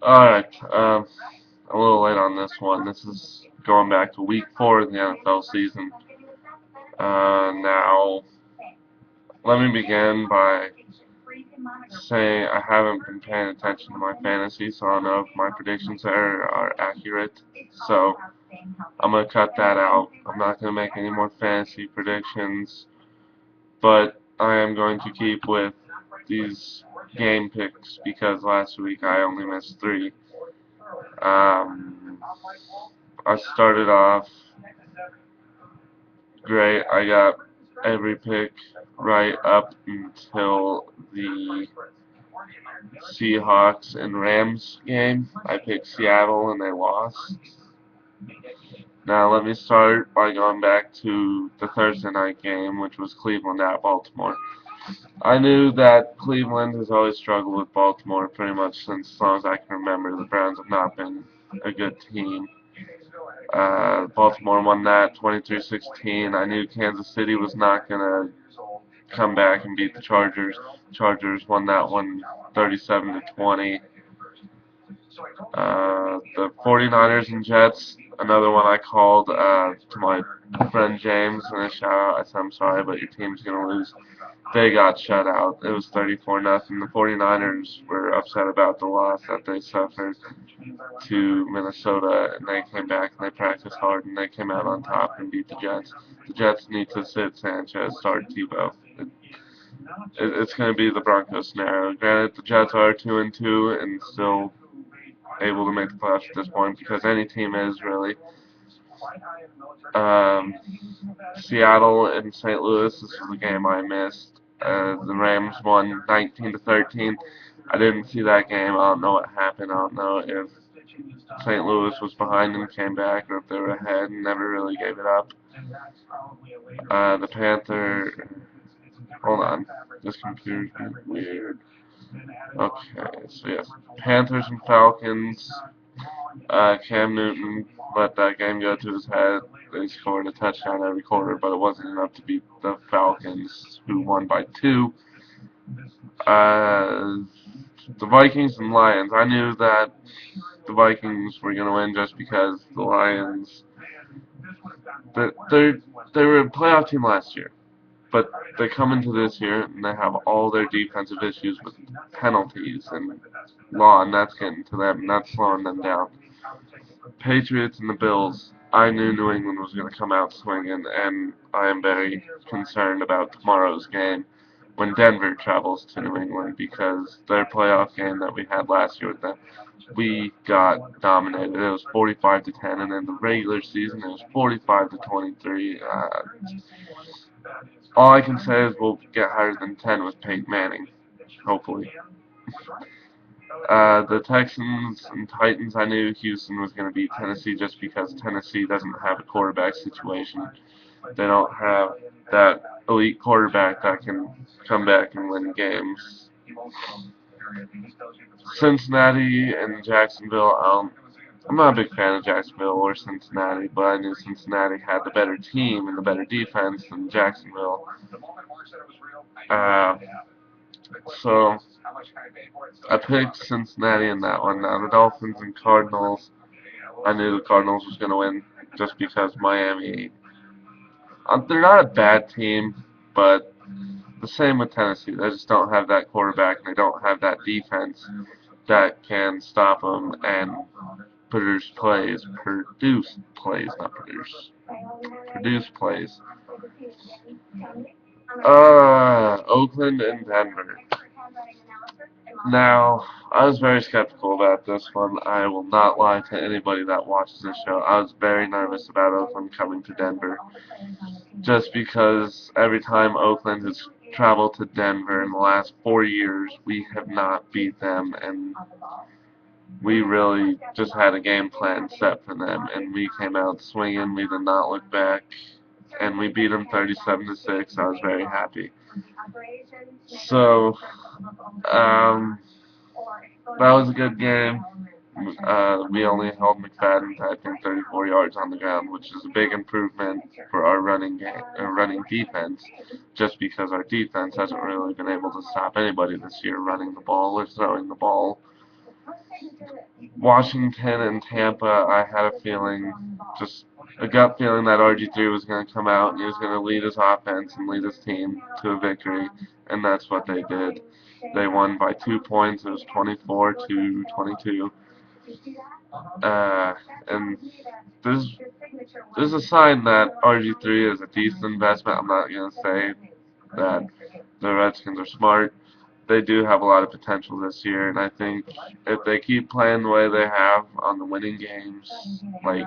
Alright, a little late on this one. This is going back to week 4 of the NFL season. Now, let me begin by saying I haven't been paying attention to my fantasy, so I don't know if my predictions are accurate. So, I'm going to cut that out. I'm not going to make any more fantasy predictions, but I am going to keep with these game picks because last week I only missed 3. Um, I started off great. I got every pick right up until the Seahawks and Rams game. I picked Seattle and they lost. Now let me start by going back to the Thursday night game, which was Cleveland at Baltimore. I knew that Cleveland has always struggled with Baltimore pretty much since as long as I can remember. The Browns have not been a good team. Baltimore won that 23-16. I knew Kansas City was not going to come back and beat the Chargers. Chargers won that one 37-20. The 49ers and Jets, another one I called to my friend James in a shout out. I said, I'm sorry, but your team's going to lose. They got shut out. It was 34-0. The 49ers were upset about the loss that they suffered to Minnesota, and they came back and they practiced hard and they came out on top and beat the Jets. The Jets need to sit Sanchez, start Tebow. It's going to be the Broncos scenario. Granted, the Jets are 2-2 and still able to make the playoffs at this point because any team is really. Um, Seattle and St. Louis. This is the game I missed. The Rams won 19-13. I didn't see that game. I don't know what happened. I don't know if St. Louis was behind and came back, or if they were ahead and never really gave it up. The Panther. Hold on. This computer's being weird. Okay, so yes. Panthers and Falcons. Cam Newton let that game go to his head. They scored a touchdown every quarter, but it wasn't enough to beat the Falcons, who won by 2. The Vikings and Lions. I knew that the Vikings were going to win just because the Lions, they were a playoff team last year, but they come into this year and they have all their defensive issues with penalties and law, and that's getting to them, and that's slowing them down. Patriots and the Bills. I knew New England was going to come out swinging, and I am very concerned about tomorrow's game when Denver travels to New England because their playoff game that we had last year with them, we got dominated. It was 45-10, and in the regular season it was 45-23. All I can say is we'll get higher than 10 with Peyton Manning, hopefully. The Texans and Titans, I knew Houston was going to beat Tennessee just because Tennessee doesn't have a quarterback situation. They don't have that elite quarterback that can come back and win games. Cincinnati and Jacksonville, I'm not a big fan of Jacksonville or Cincinnati, but I knew Cincinnati had the better team and the better defense than Jacksonville. Uh, so I picked Cincinnati in that one. Now the Dolphins and Cardinals, I knew the Cardinals was going to win just because Miami. They're not a bad team, but the same with Tennessee. They just don't have that quarterback, and they don't have that defense that can stop them and produce plays, not produce, produce plays. Oakland and Denver. Now, I was very skeptical about this one. I will not lie to anybody that watches this show. I was very nervous about Oakland coming to Denver, just because every time Oakland has traveled to Denver in the last 4 years, we have not beat them, and we really just had a game plan set for them, and we came out swinging. We did not look back, and we beat them 37-6. I was very happy. So, that was a good game. We only held McFadden to, I think, 34 yards on the ground, which is a big improvement for our running defense, just because our defense hasn't really been able to stop anybody this year running the ball or throwing the ball. Washington and Tampa, I had a feeling, just a gut feeling that RG3 was going to come out and he was going to lead his offense and lead his team to a victory, and that's what they did. They won by 2 points. It was 24-22. And there's a sign that RG3 is a decent investment. I'm not going to say that the Redskins are smart. They do have a lot of potential this year, and I think if they keep playing the way they have on the winning games, like,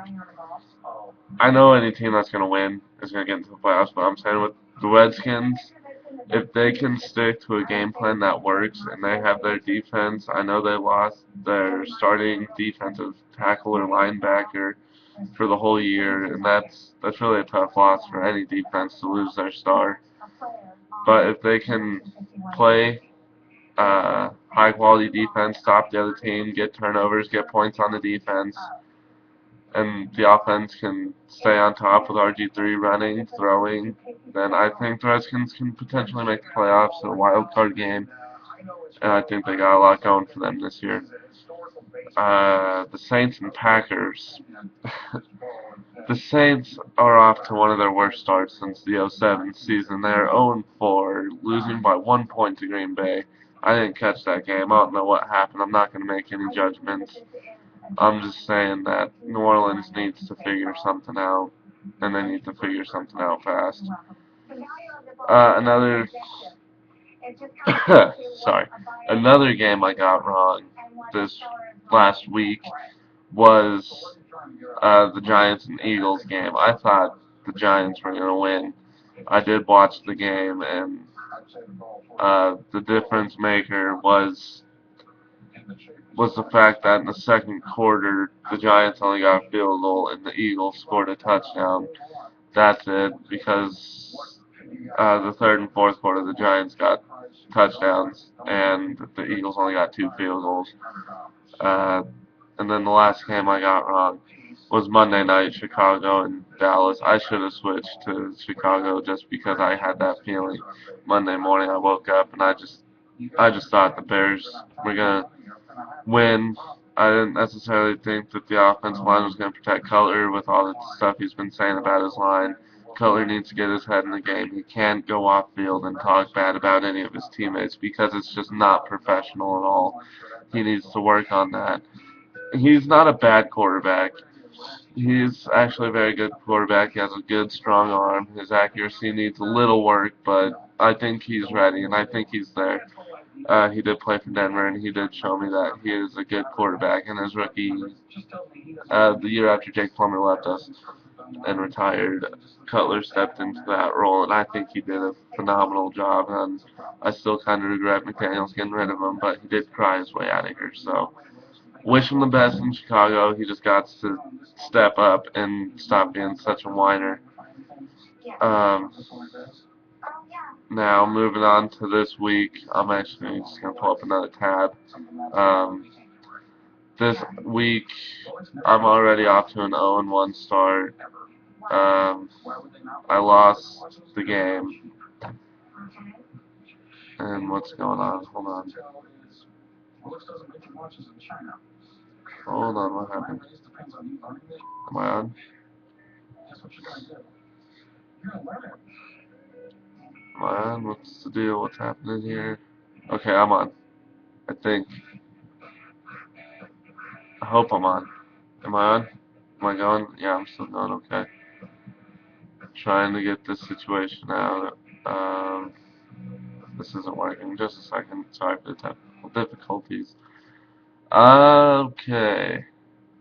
I know any team that's going to win is going to get into the playoffs, but I'm saying with the Redskins, if they can stick to a game plan that works and they have their defense, I know they lost their starting defensive tackle or linebacker for the whole year, and that's really a tough loss for any defense to lose their star. But if they can play high quality defense, stop the other team, get turnovers, get points on the defense, and the offense can stay on top with RG3 running, throwing, then I think the Redskins can potentially make the playoffs in a wild card game, and I think they got a lot going for them this year. The Saints and Packers. The Saints are off to one of their worst starts since the '07 season. They're 0-4, losing by 1 point to Green Bay. I didn't catch that game. I don't know what happened. I'm not going to make any judgments. I'm just saying that New Orleans needs to figure something out, and they need to figure something out fast. Another another game I got wrong this last week was the Giants and Eagles game. I thought the Giants were going to win. I did watch the game, and the difference maker was the fact that in the second quarter, the Giants only got a field goal and the Eagles scored a touchdown. That's it, because the third and fourth quarter, the Giants got touchdowns, and the Eagles only got 2 field goals. And then the last game I got wrong was Monday night, Chicago and Dallas. I should have switched to Chicago just because I had that feeling. Monday morning I woke up and I just thought the Bears were gonna win. I didn't necessarily think that the offensive line was going to protect Cutler with all the stuff he's been saying about his line. Cutler needs to get his head in the game. He can't go off field and talk bad about any of his teammates because it's just not professional at all. He needs to work on that. He's not a bad quarterback. He's actually a very good quarterback. He has a good, strong arm. His accuracy needs a little work, but I think he's ready, and I think he's there. He did play for Denver, and he did show me that he is a good quarterback. In his rookie, the year after Jake Plummer left us and retired, Cutler stepped into that role, and I think he did a phenomenal job. And I still kind of regret McDaniels getting rid of him, but he did cry his way out of here. So, wish him the best in Chicago. He just got to step up and stop being such a whiner. Now, moving on to this week, I'm actually just going to pull up another tab. This week, I'm already off to an 0-1 start. I lost the game. And what's going on? Hold on. Hold on, what happened? Am I on? Am I on? What's the deal? What's happening here? Okay, I'm on. I think. I hope I'm on. Am I on? Am I going? Yeah, I'm still going. Okay. Trying to get this situation out. This isn't working. Just a second. Sorry for the technical difficulties. Okay.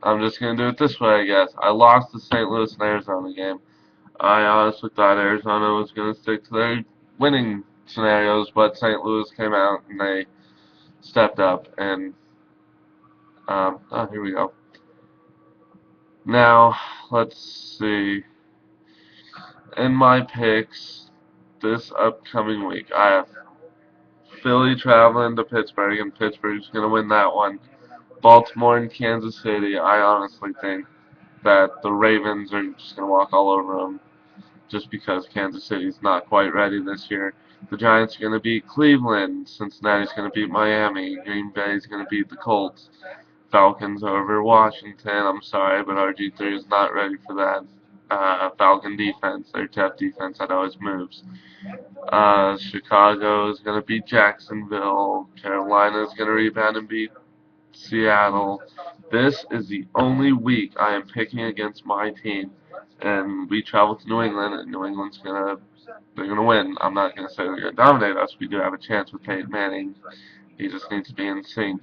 I'm just going to do it this way, I guess. I lost the St. Louis and Arizona game. I honestly thought Arizona was going to stick to their winning scenarios, but St. Louis came out and they stepped up. And, here we go. Now, let's see. In my picks this upcoming week, I have Philly traveling to Pittsburgh, and Pittsburgh's going to win that one. Baltimore and Kansas City, I honestly think that the Ravens are just going to walk all over them just because Kansas City's not quite ready this year. The Giants are going to beat Cleveland. Cincinnati's going to beat Miami. Green Bay's going to beat the Colts. Falcons over Washington. I'm sorry, but RG3 is not ready for that. Falcon defense, their tough defense that always moves. Chicago is going to beat Jacksonville. Carolina is going to rebound and beat Seattle. This is the only week I am picking against my team, and we travel to New England, and New England's they're gonna win. I'm not gonna say they're gonna dominate us. We do have a chance with Peyton Manning. He just needs to be in sync.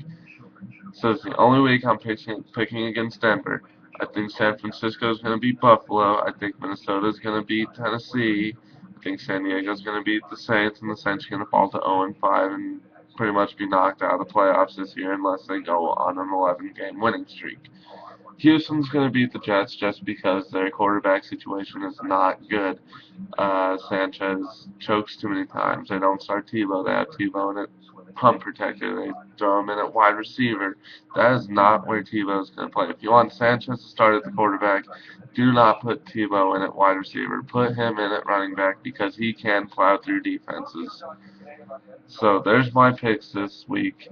So it's the only week I'm picking against Denver. I think San Francisco is gonna beat Buffalo. I think Minnesota is gonna beat Tennessee. I think San Diego is gonna beat the Saints, and the Saints are gonna fall to 0-5 and pretty much be knocked out of the playoffs this year unless they go on an 11-game winning streak. Houston's going to beat the Jets just because their quarterback situation is not good. Sanchez chokes too many times. They don't start Tebow. They have Tebow in at punt protector. They throw him in at wide receiver. That is not where Tebow is going to play. If you want Sanchez to start at the quarterback, do not put Tebow in at wide receiver. Put him in at running back because he can plow through defenses. So there's my picks this week.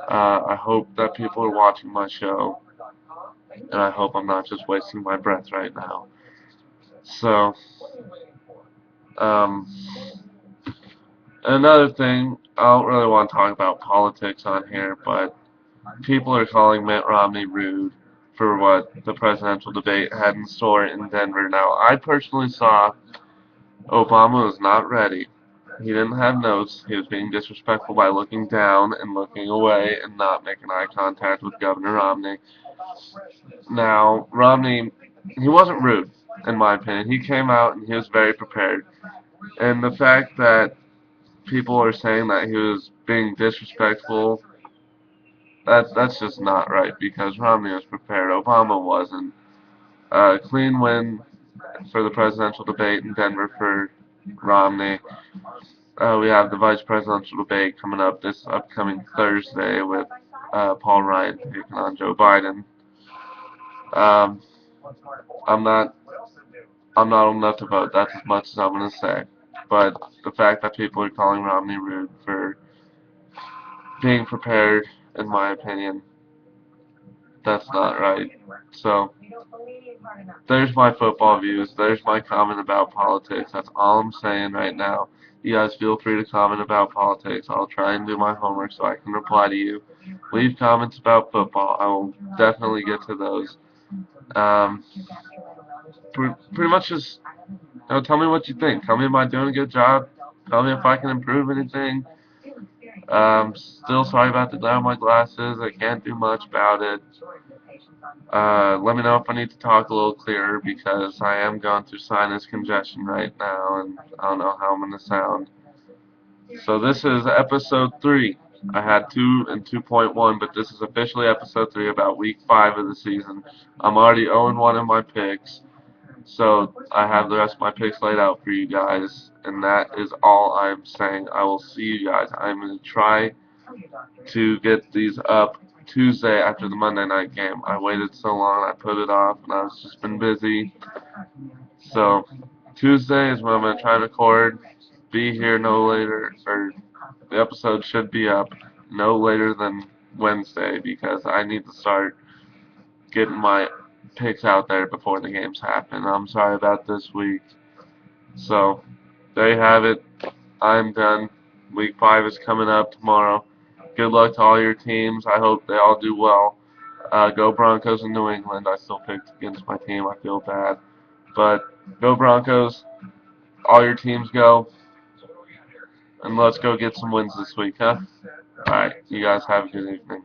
I hope that people are watching my show, and I hope I'm not just wasting my breath right now. So, um, another thing, I don't really want to talk about politics on here, but people are calling Mitt Romney rude for what the presidential debate had in store in Denver. Now, I personally saw Obama was not ready. He didn't have notes. He was being disrespectful by looking down and looking away and not making eye contact with Governor Romney. Now, Romney, he wasn't rude, in my opinion. He came out and he was very prepared. And the fact that people are saying that he was being disrespectful, that's just not right because Romney was prepared. Obama wasn't. Clean win for the presidential debate in Denver for Romney. We have the vice presidential debate coming up this upcoming Thursday with Paul Ryan taking on Joe Biden. Um, I'm not old enough to vote. That's as much as I'm gonna say. But the fact that people are calling Romney rude for being prepared, in my opinion, that's not right. So there's my football views. There's my comment about politics. That's all I'm saying right now. You guys feel free to comment about politics. I'll try and do my homework so I can reply to you. Leave comments about football. I will definitely get to those. Um, pretty much just tell me what you think. Tell me am I doing a good job. Tell me if I can improve anything. Still sorry about the glare on my glasses. I can't do much about it. Let me know if I need to talk a little clearer because I am going through sinus congestion right now and I don't know how I'm going to sound. So this is episode 3. I had 2 and 2.1, but this is officially episode 3 about week 5 of the season. I'm already 0-1 in my picks. So I have the rest of my picks laid out for you guys, and that is all I'm saying. I will see you guys. I'm going to try to get these up Tuesday after the Monday night game. I waited so long, I put it off, and I've just been busy. So Tuesday is when I'm going to try and record. Be here no later, or the episode should be up no later than Wednesday because I need to start getting my picks out there before the games happen. I'm sorry about this week. So, there you have it. I'm done. Week 5 is coming up tomorrow. Good luck to all your teams. I hope they all do well. Go Broncos in New England. I still picked against my team. I feel bad. But go Broncos. All your teams go. And let's go get some wins this week, huh? Alright, you guys have a good evening.